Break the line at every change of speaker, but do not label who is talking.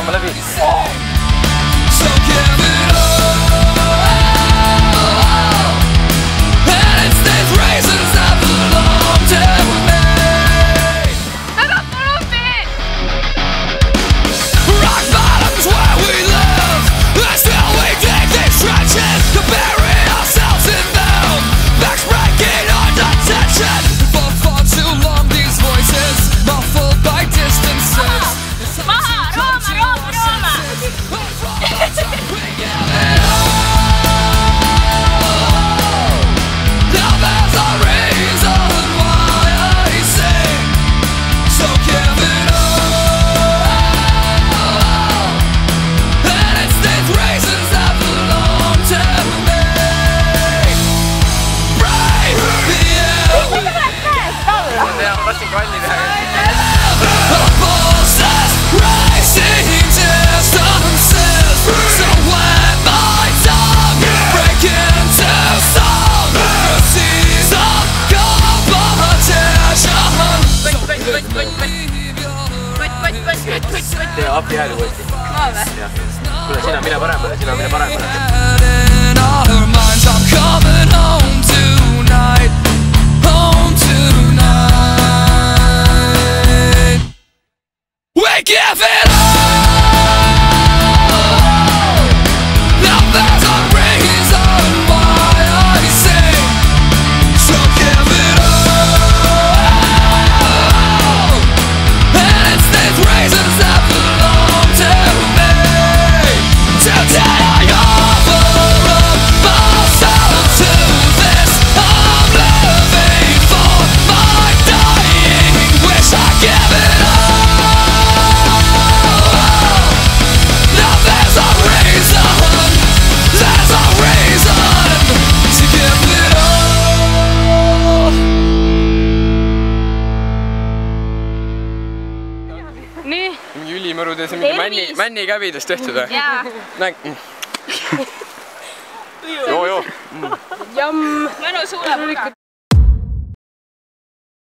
surema läbi. Lassin kalli teha. Tee abi hääli uuesti.
Ma või?
Kuule, sina mine paremale, sina mine paremale.
We give it all. Now there's a reason why I sing. So give it all. And it's these reasons that belong to me. Today I offer up myself to this. I'm living for my dying wish. I give it all.
Nii?
Mingi ülimõru tees mingi männi kävidest tehtud või?
Jaa.
Näeg. Joo.
Jamm. Mõnu suule.